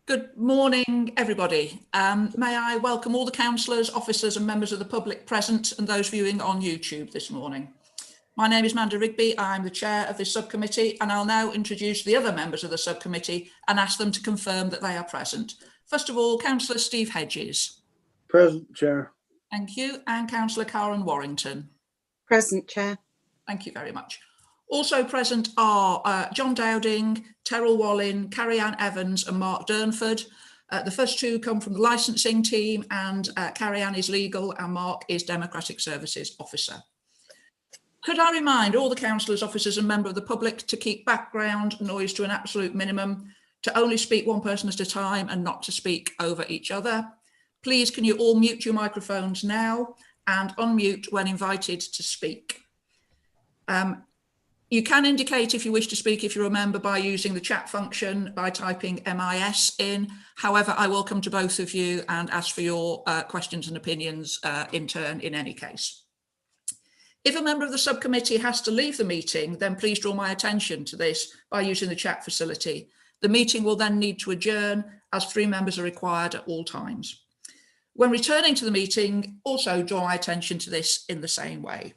Good morning, everybody. May I welcome all the councillors, officers and members of the public present and those viewing on YouTube this morning. My name is Manda Rigby. I'm the chair of this subcommittee and I'll now introduce the other members of the subcommittee and ask them to confirm that they are present. First of all, Councillor Steve Hedges. Present, Chair. Thank you. And Councillor Karen Warrington. Present, Chair. Thank you very much. Also present are John Dowding, Terrell Wallin, Carrie-Anne Evans and Mark Durnford. The first two come from the licensing team and Carrie-Anne is legal and Mark is Democratic Services Officer. Could I remind all the councillors, officers and members of the public to keep background noise to an absolute minimum, to only speak one person at a time and not to speak over each other. Please can you all mute your microphones now and unmute when invited to speak. You can indicate if you wish to speak if you're a member by using the chat function by typing MIS in. However, I will come to both of you and ask for your questions and opinions in turn in any case. If a member of the subcommittee has to leave the meeting, then please draw my attention to this by using the chat facility. The meeting will then need to adjourn as 3 members are required at all times. When returning to the meeting, also draw my attention to this in the same way.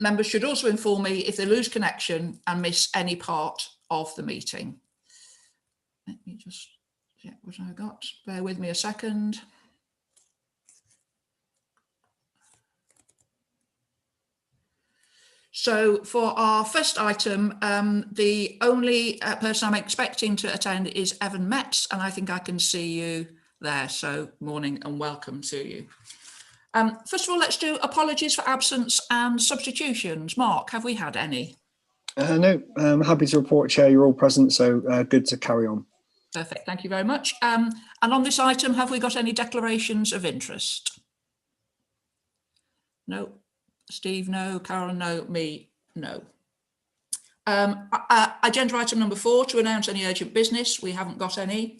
Members should also inform me if they lose connection and miss any part of the meeting. Let me just check what I got. Bear with me a second. So for our first item, the only person I'm expecting to attend is Evan Metz, and I think I can see you there. So morning and welcome to you. First of all, let's do apologies for absence and substitutions. Mark, have we had any? No, I'm happy to report, Chair, you're all present, so good to carry on. Perfect, thank you very much. And on this item, have we got any declarations of interest? No. Steve, no. Karen, no. Me, no. Agenda item number 4, to announce any urgent business. We haven't got any.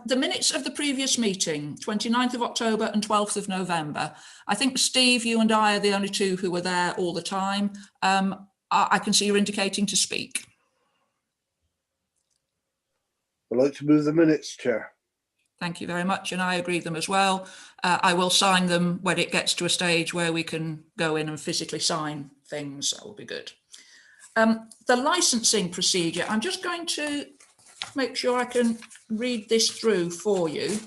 The minutes of the previous meeting, 29th of October and 12th of November. I think, Steve, you and I are the only two who were there all the time. I can see you're indicating to speak. I'd like to move the minutes, Chair. Thank you very much, and I agree them as well. I will sign them when it gets to a stage where we can go in and physically sign things. That will be good. The licensing procedure, I'm just going to make sure I can read this through for you,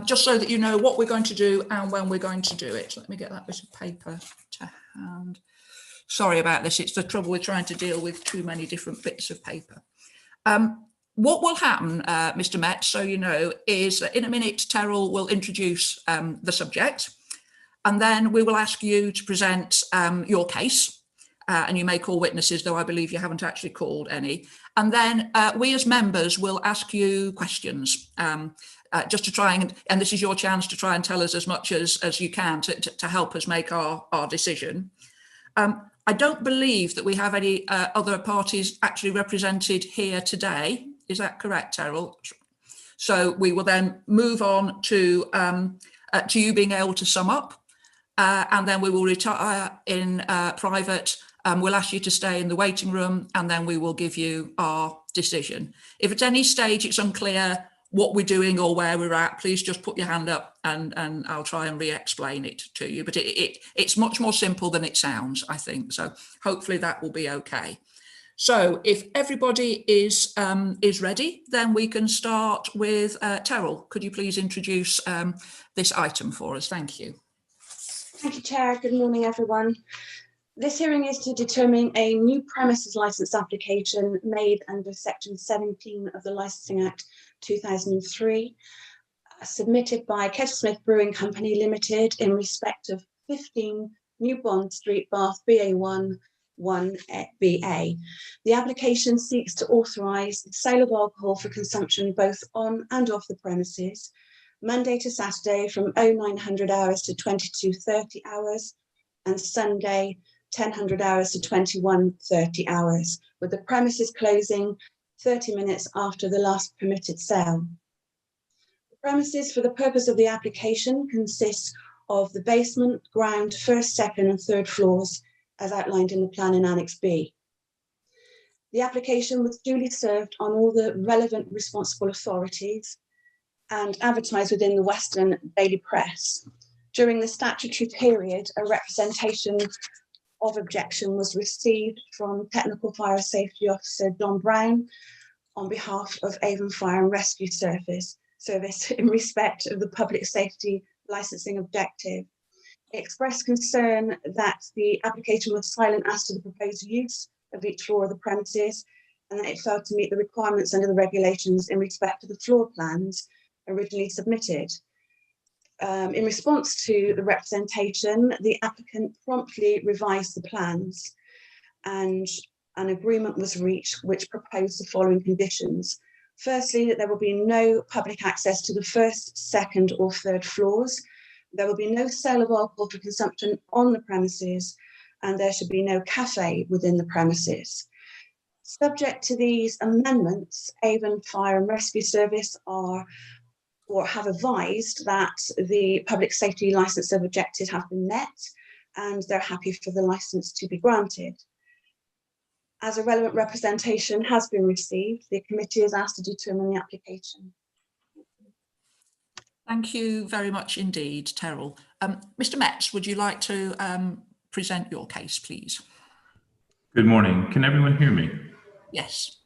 just so that you know what we're going to do and when we're going to do it. Let me get that bit of paper to hand. Sorry about this, it's the trouble with trying to deal with too many different bits of paper. What will happen, Mr. Metz, so you know, is that in a minute Terrell will introduce the subject, and then we will ask you to present your case. And you may call witnesses, though I believe you haven't actually called any. And then we as members will ask you questions just to try and this is your chance to try and tell us as much as you can to help us make our decision. I don't believe that we have any other parties actually represented here today. Is that correct, Terrell? So we will then move on to you being able to sum up and then we will retire in private. We'll ask you to stay in the waiting room and then we will give you our decision. If at any stage it's unclear what we're doing or where we're at, please just put your hand up and I'll try and re-explain it to you. But it's much more simple than it sounds, I think. So hopefully that will be okay. So if everybody is ready, then we can start with Terrell. Could you please introduce this item for us? Thank you. Thank you, Chair. Good morning, everyone. This hearing is to determine a new premises licence application made under Section 17 of the Licensing Act 2003, submitted by Kettlesmith Brewing Company Limited in respect of 15 New Bond Street, Bath, BA1 1BA. The application seeks to authorise the sale of alcohol for consumption both on and off the premises, Monday to Saturday from 0900 hours to 22:30 hours, and Sunday 1000 hours to 21:30 hours, with the premises closing 30 minutes after the last permitted sale. The premises for the purpose of the application consists of the basement, ground, first, second and third floors, as outlined in the plan in Annex B. The application was duly served on all the relevant responsible authorities and advertised within the Western Daily Press. During the statutory period, a representation of objection was received from Technical Fire Safety Officer John Brown on behalf of Avon Fire and Rescue Service in respect of the public safety licensing objective. It expressed concern that the application was silent as to the proposed use of each floor of the premises, and that it failed to meet the requirements under the regulations in respect to the floor plans originally submitted. In response to the representation, the applicant promptly revised the plans, and an agreement was reached which proposed the following conditions. Firstly, that there will be no public access to the first, second or third floors. There will be no sale of alcohol for consumption on the premises, and there should be no cafe within the premises. Subject to these amendments, Avon Fire and Rescue Service have advised that the public safety licence of objective have been met, and they're happy for the licence to be granted. As a relevant representation has been received, the committee is asked to determine the application. Thank you very much indeed, Terrell. Mr. Metz, would you like to present your case, please? Good morning. Can everyone hear me? Yes.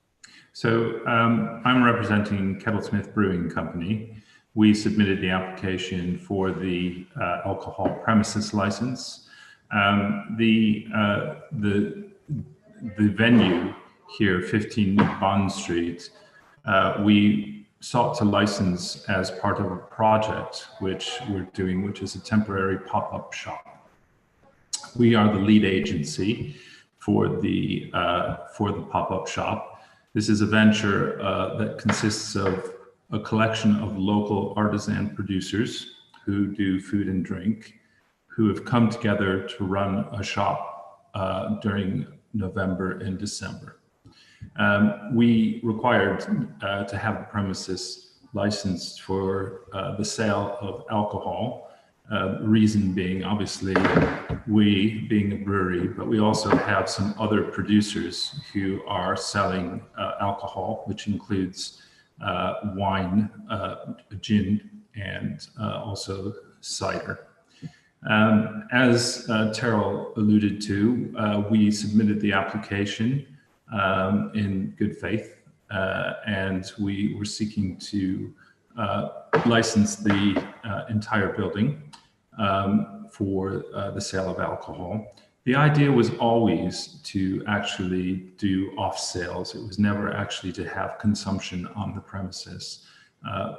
So I'm representing Kettlesmith Brewing Company. We submitted the application for the alcohol premises license. The venue here, 15 Bond Street, we sought to license as part of a project which we're doing, which is a temporary pop-up shop. We are the lead agency for the pop-up shop. This is a venture that consists of a collection of local artisan producers who do food and drink, who have come together to run a shop during November and December. We required to have the premises licensed for the sale of alcohol. Reason being, obviously, we being a brewery, but we also have some other producers who are selling alcohol, which includes wine, gin, and also cider. As Terrell alluded to, we submitted the application in good faith, and we were seeking to license the entire building for the sale of alcohol. The idea was always to actually do off sales. It was never actually to have consumption on the premises.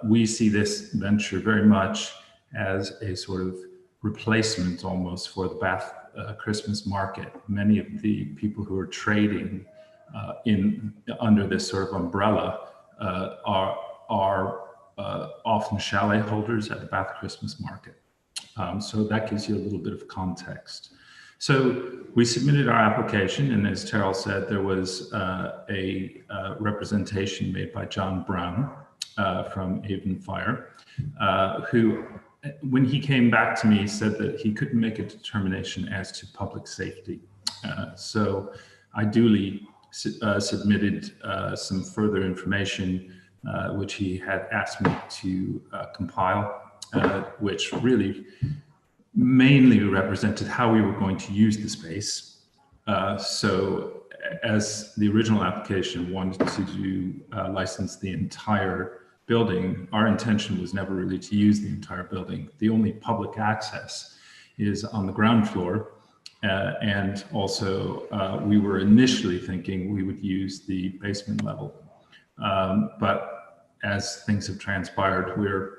We see this venture very much as a sort of replacement almost for the Bath Christmas market. Many of the people who are trading under this sort of umbrella are often chalet holders at the Bath Christmas market. So that gives you a little bit of context. So we submitted our application, and as Terrell said, there was a representation made by John Brown from Avon Fire, who, when he came back to me, said that he couldn't make a determination as to public safety. So I duly submitted some further information, which he had asked me to compile, which really mainly represented how we were going to use the space. So as the original application wanted to license the entire building, our intention was never really to use the entire building. The only public access is on the ground floor. And also we were initially thinking we would use the basement level. But as things have transpired, we're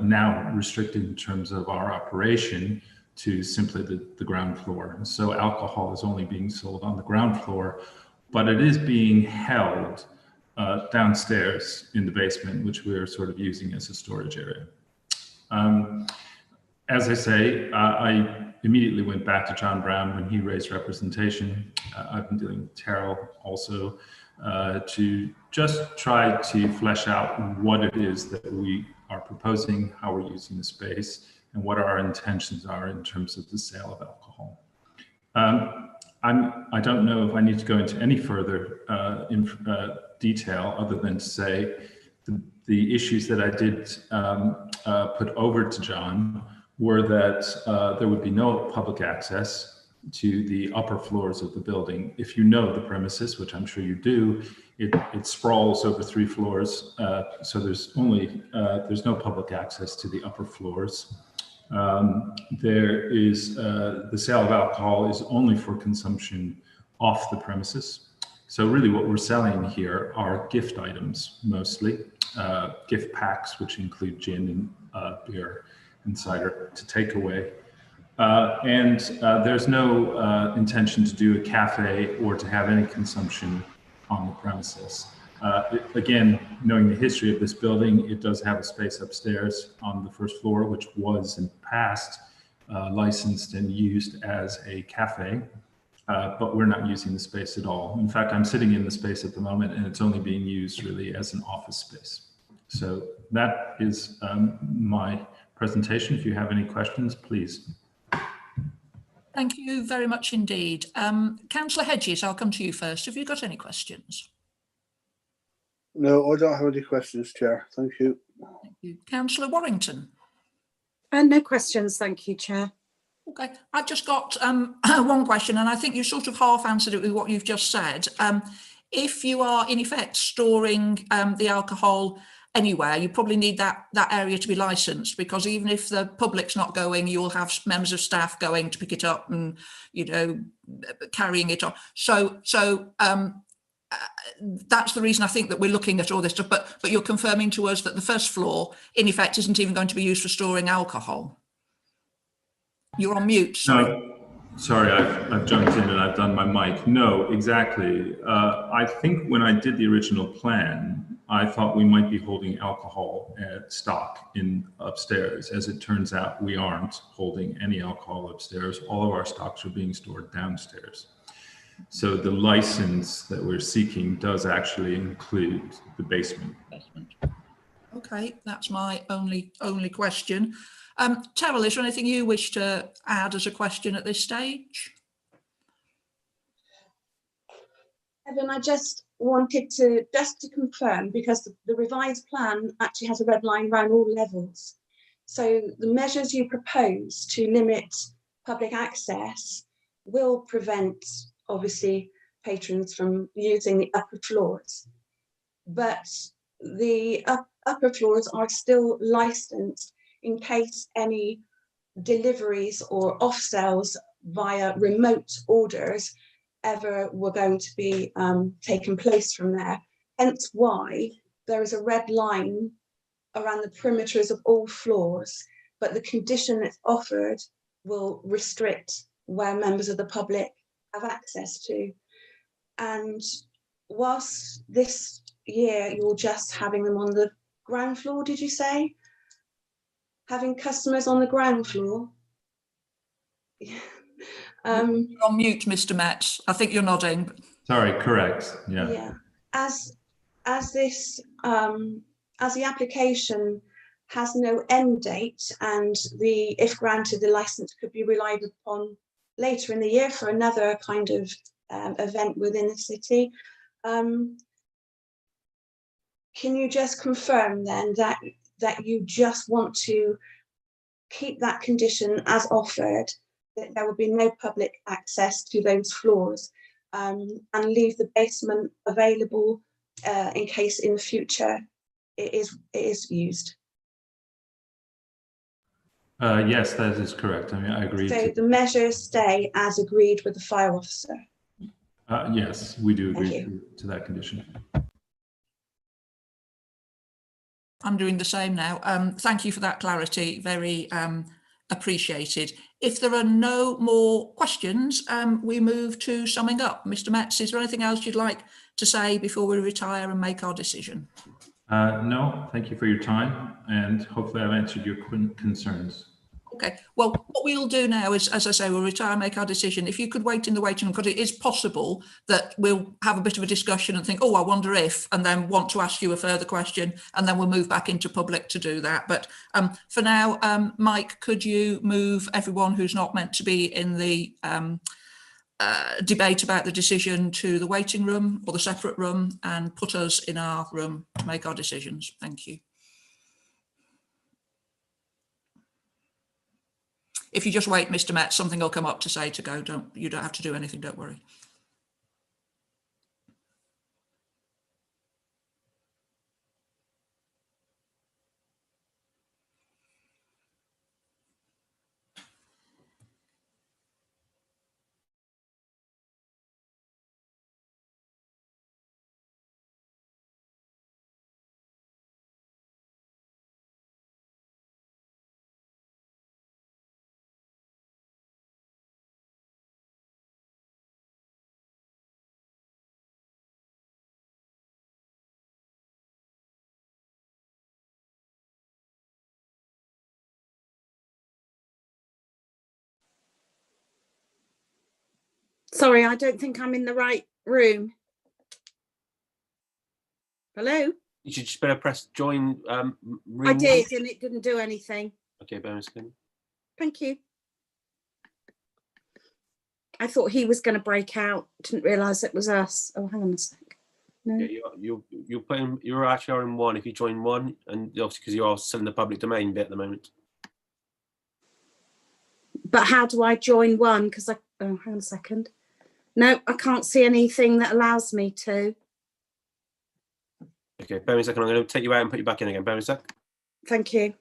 now restricted in terms of our operation to simply the ground floor. So alcohol is only being sold on the ground floor, but it is being held downstairs in the basement, which we're sort of using as a storage area. As I say, I immediately went back to John Brown when he raised representation. I've been dealing with Terrell also to just try to flesh out what it is that we are proposing, how we're using the space, and what our intentions are in terms of the sale of alcohol. I don't know if I need to go into any further detail other than to say the issues that I did put over to John were that there would be no public access to the upper floors of the building. If you know the premises, which I'm sure you do, it sprawls over 3 floors, so there's no public access to the upper floors. There is the sale of alcohol is only for consumption off the premises. So really what we're selling here are gift items, mostly gift packs, which include gin and beer and cider to take away. And there's no intention to do a cafe or to have any consumption on the premises. Again, knowing the history of this building, it does have a space upstairs on the first floor, which was in the past licensed and used as a cafe, but we're not using the space at all. In fact, I'm sitting in the space at the moment and it's only being used really as an office space. So that is my presentation. If you have any questions, please. Thank you very much indeed. Councillor Hedges, I'll come to you first. Have you got any questions? No, I don't have any questions, Chair. Thank you. Thank you. Councillor Warrington. No questions, thank you, Chair. Okay, I've just got one question, and I think you sort of half answered it with what you've just said. If you are in effect storing the alcohol anywhere, you probably need that area to be licensed, because even if the public's not going, you'll have members of staff going to pick it up and, you know, carrying it on. So that's the reason I think that we're looking at all this stuff, but you're confirming to us that the first floor in effect isn't even going to be used for storing alcohol. You're on mute, sorry. No, sorry, I've jumped in and I've done my mic. No, exactly. I think when I did the original plan, I thought we might be holding alcohol at stock in upstairs. As it turns out, we aren't holding any alcohol upstairs. All of our stocks are being stored downstairs. So the license that we're seeking does actually include the basement. Okay, that's my only question. Terrell, is there anything you wish to add as a question at this stage? Evan, I just wanted to confirm, because the revised plan actually has a red line around all levels. So the measures you propose to limit public access will prevent, obviously, patrons from using the upper floors, but the upper floors are still licensed in case any deliveries or off sales via remote orders ever were going to be taken place from there. Hence why there is a red line around the perimeters of all floors, but the condition that's offered will restrict where members of the public have access to. And whilst this year you're just having them on the ground floor, did you say? Having customers on the ground floor? You're on mute, Mr. Metz. I think you're nodding. Sorry, correct. Yeah. Yeah. As the application has no end date, and if granted, the license could be relied upon later in the year for another kind of event within the city. Can you just confirm then that you just want to keep that condition as offered, that there will be no public access to those floors, and leave the basement available in case in the future it is used? Yes, that is correct. I mean, I agree. So the measures stay as agreed with the fire officer? Yes, we do agree Thank you. to that condition. I'm doing the same now. Thank you for that clarity. Very appreciated. If there are no more questions, we move to summing up. Mr. Metz, is there anything else you'd like to say before we retire and make our decision? No, thank you for your time, and hopefully I've answered your concerns. Okay, well, what we'll do now is, as I say, we'll retire and make our decision. If you could wait in the waiting room, because it is possible that we'll have a bit of a discussion and think, oh, I wonder if, and then want to ask you a further question, and then we'll move back into public to do that. But for now, Mike, could you move everyone who's not meant to be in the debate about the decision to the waiting room or the separate room and put us in our room to make our decisions. Thank you. If you just wait, Mr. Metz, something will come up to say to go. You don't have to do anything, don't worry. Sorry, I don't think I'm in the right room. Hello? You should just better press join room. I did, and it didn't do anything. Okay, bear with me. Thank you. I thought he was going to break out. Didn't realise it was us. Oh, hang on a sec. No. Yeah, you're playing. You're actually in one if you join one, and obviously because you are still in the public domain bit at the moment. But how do I join one? Because I, oh, hang on a second. No, I can't see anything that allows me to. Okay, bear with me a second. I'm going to take you out and put you back in again. Bear with me a sec. Thank you.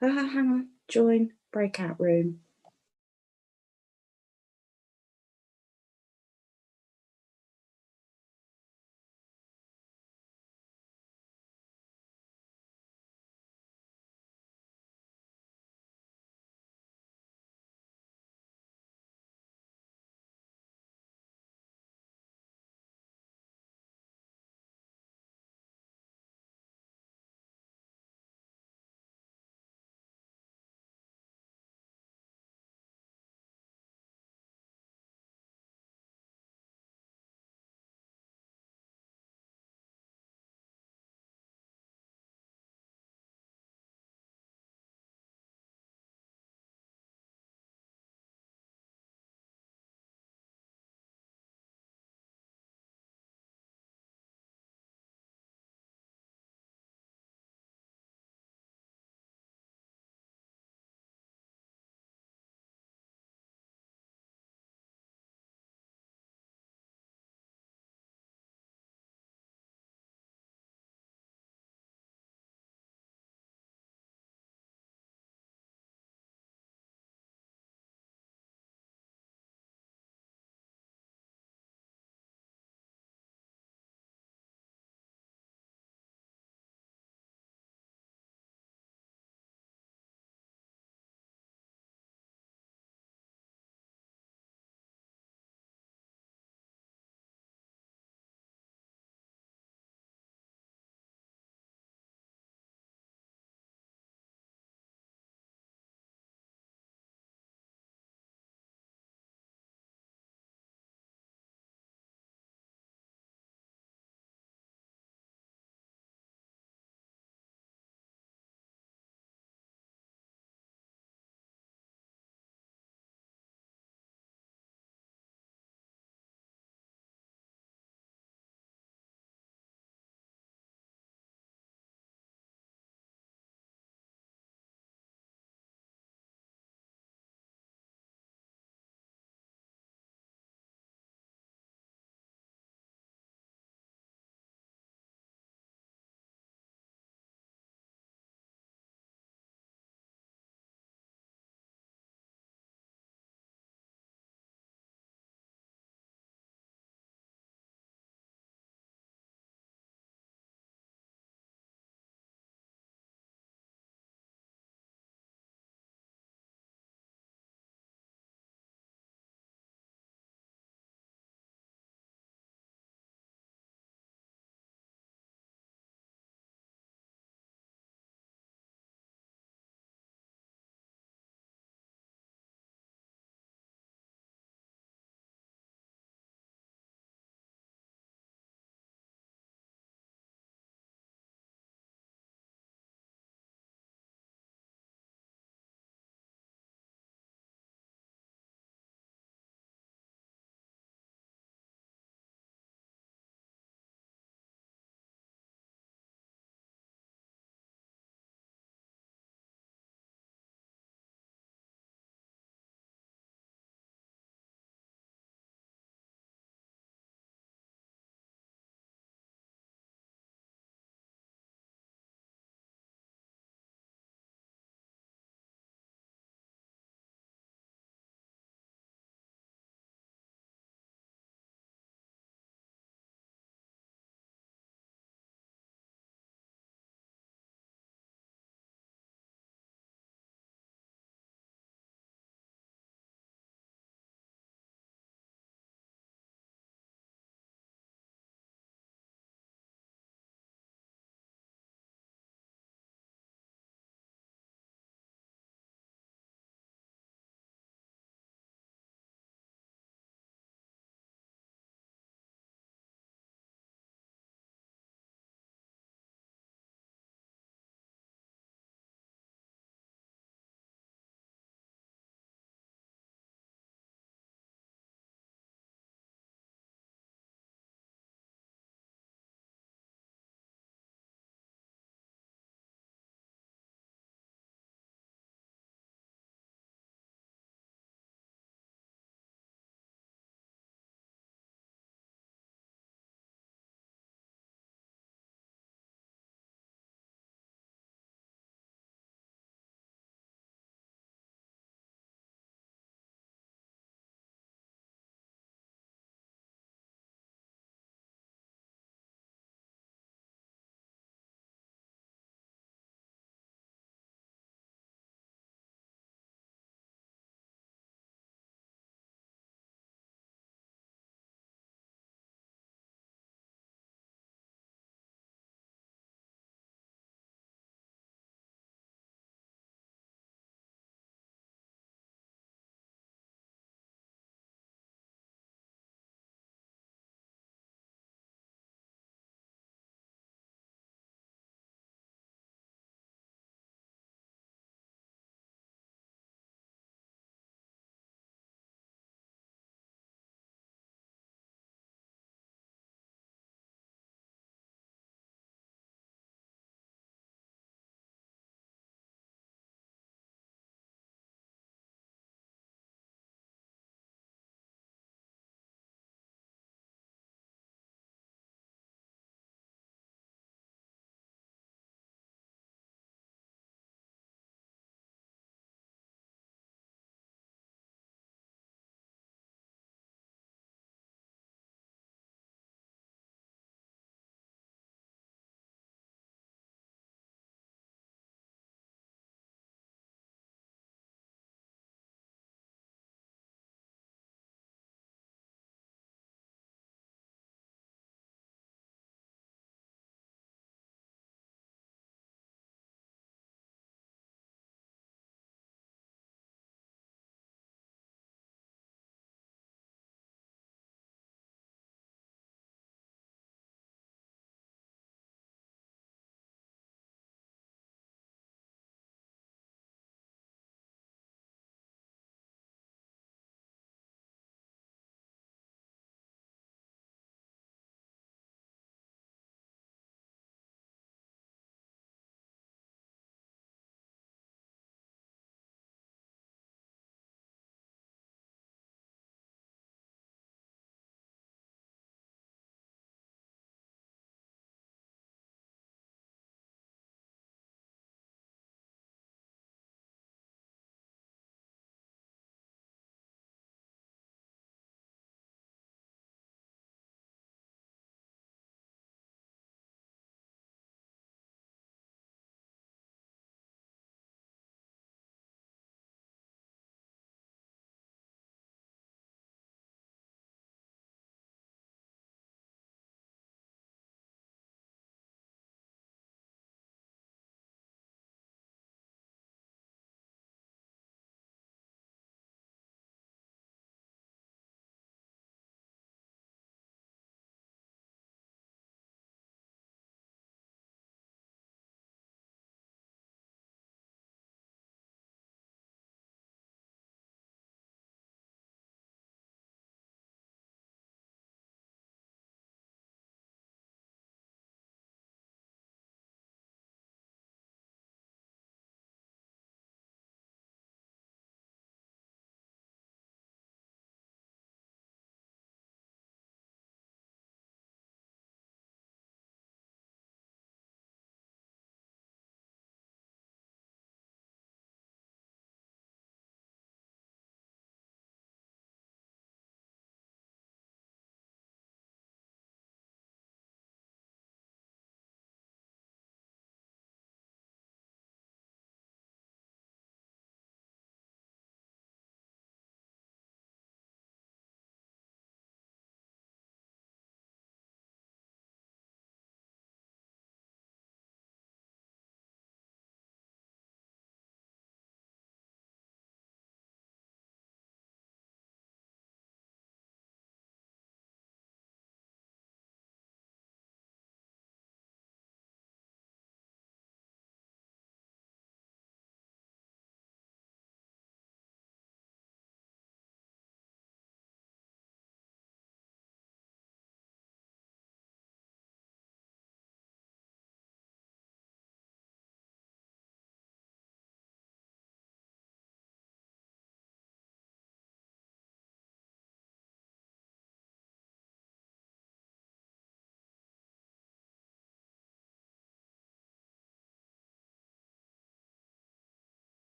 Hang on. Join breakout room.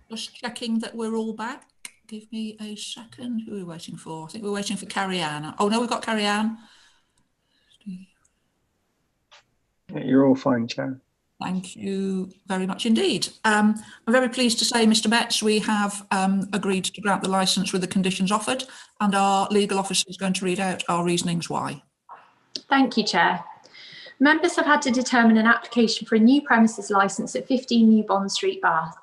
Just checking that we're all back. Give me a second. Who are we waiting for? I think we're waiting for Carrie-Anne. Oh no, we've got Carrie-Anne. Yeah, you're all fine, Chair. Thank you very much indeed. I'm very pleased to say, Mr. Metz, we have agreed to grant the licence with the conditions offered, and our legal officer is going to read out our reasonings why. Thank you, Chair. Members have had to determine an application for a new premises licence at 15 New Bond Street, Bath.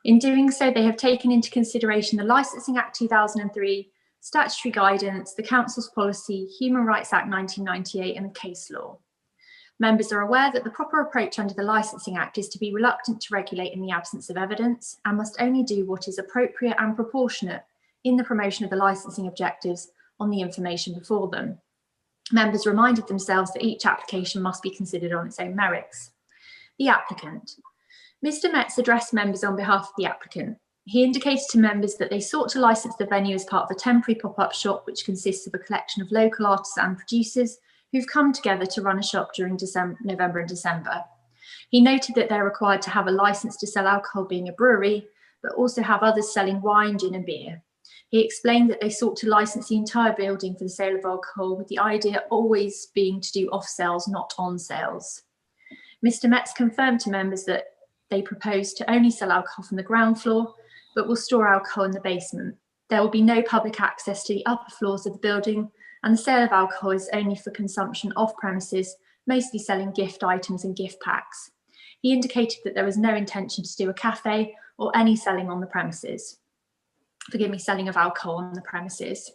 In doing so, they have taken into consideration the Licensing Act 2003, statutory guidance, the Council's policy, Human Rights Act 1998 and the case law. Members are aware that the proper approach under the Licensing Act is to be reluctant to regulate in the absence of evidence and must only do what is appropriate and proportionate in the promotion of the licensing objectives on the information before them. Members reminded themselves that each application must be considered on its own merits. The applicant. Mr. Metz addressed members on behalf of the applicant. He indicated to members that they sought to license the venue as part of a temporary pop-up shop which consists of a collection of local artists and producers who've come together to run a shop during November and December. He noted that they're required to have a license to sell alcohol being a brewery, but also have others selling wine, gin and beer. He explained that they sought to license the entire building for the sale of alcohol, with the idea always being to do off sales, not on sales. Mr. Metz confirmed to members that they propose to only sell alcohol from the ground floor, but will store alcohol in the basement. There will be no public access to the upper floors of the building, and the sale of alcohol is only for consumption off premises, mostly selling gift items and gift packs. He indicated that there was no intention to do a cafe or any selling on the premises. Selling of alcohol on the premises.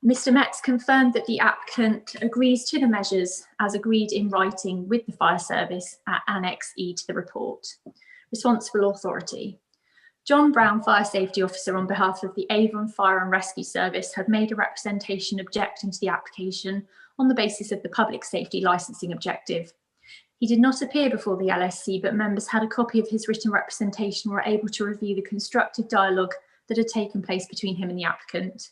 Mr. Metz confirmed that the applicant agrees to the measures as agreed in writing with the fire service at Annex E to the report. Responsible authority. John Brown, Fire Safety Officer on behalf of the Avon Fire and Rescue Service, had made a representation objecting to the application on the basis of the public safety licensing objective. He did not appear before the LSC, but members had a copy of his written representation and were able to review the constructive dialogue that had taken place between him and the applicant.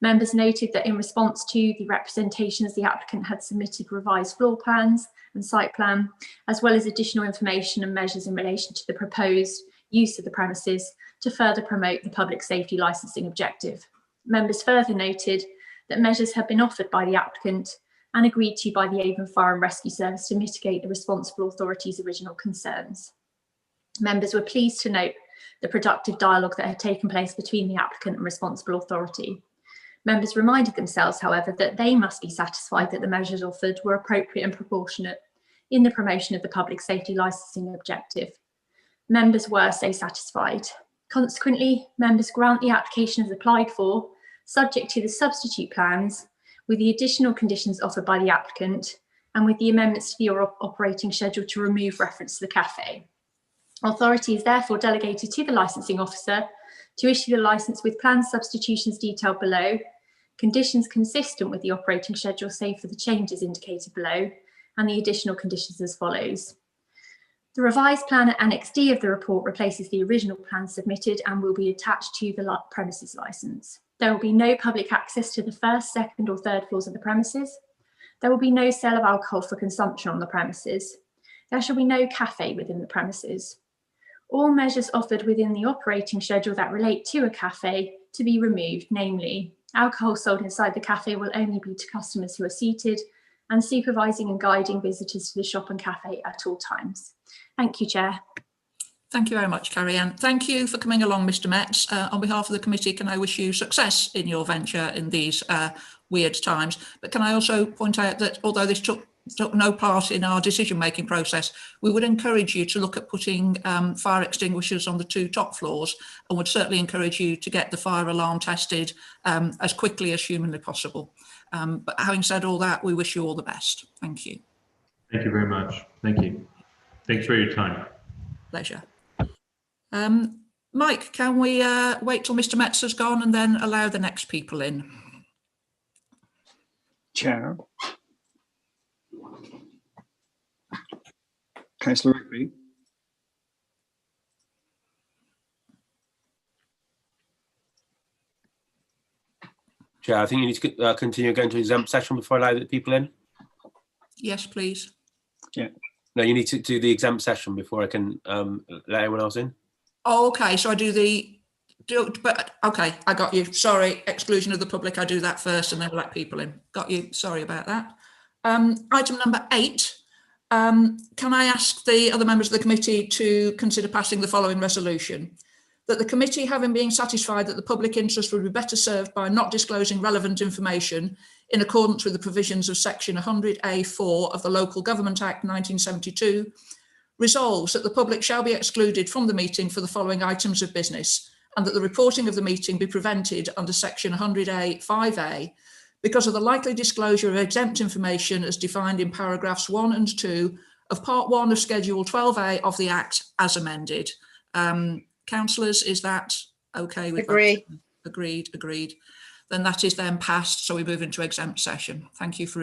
Members noted that in response to the representations, the applicant had submitted revised floor plans and site plan, as well as additional information and measures in relation to the proposed use of the premises to further promote the public safety licensing objective. Members further noted that measures had been offered by the applicant and agreed to by the Avon Fire and Rescue Service to mitigate the responsible authority's original concerns. Members were pleased to note the productive dialogue that had taken place between the applicant and responsible authority. Members reminded themselves, however, that they must be satisfied that the measures offered were appropriate and proportionate in the promotion of the public safety licensing objective. Members were so satisfied. Consequently, members grant the application as applied for, subject to the substitute plans, with the additional conditions offered by the applicant, and with the amendments to the operating schedule to remove reference to the cafe. Authority is therefore delegated to the licensing officer to issue the licence with plan substitutions detailed below, conditions consistent with the operating schedule save for the changes indicated below, and the additional conditions as follows. The revised plan at Annex D of the report replaces the original plan submitted and will be attached to the premises licence. There will be no public access to the first, second or third floors of the premises. There will be no sale of alcohol for consumption on the premises. There shall be no cafe within the premises. All measures offered within the operating schedule that relate to a cafe to be removed, namely, alcohol sold inside the cafe will only be to customers who are seated, and supervising and guiding visitors to the shop and cafe at all times. Thank you, Chair. Thank you very much, Carrie-Anne. Thank you for coming along, Mr. Metz. On behalf of the committee, can I wish you success in your venture in these weird times? But can I also point out that although this took no part in our decision-making process, we would encourage you to look at putting fire extinguishers on the 2 top floors, and would certainly encourage you to get the fire alarm tested as quickly as humanly possible. But having said all that, we wish you all the best. Thank you. Thank you very much. Thank you. Thanks for your time. Pleasure. Mike, can we wait till Mr. Metz has gone and then allow the next people in? Chair. Councillor Rigby. Chair, I think you need to continue going to exempt session before I allow the people in. Yes, please. Yeah. No, you need to do the exempt session before I can let everyone else in. Oh, okay, so I do but okay, I got you. Sorry, exclusion of the public. I do that first and then let people in. Got you. Sorry about that. Item number 8. Can I ask the other members of the committee to consider passing the following resolution? That the committee, having been satisfied that the public interest would be better served by not disclosing relevant information in accordance with the provisions of section 100A4 of the Local Government Act 1972, resolves that the public shall be excluded from the meeting for the following items of business, and that the reporting of the meeting be prevented under section 100A5A because of the likely disclosure of exempt information as defined in paragraphs 1 and 2 of part 1 of schedule 12A of the Act as amended. Councillors, is that okay with Agree. that? Agreed. Then that is then passed, so we move into exempt session. Thank you for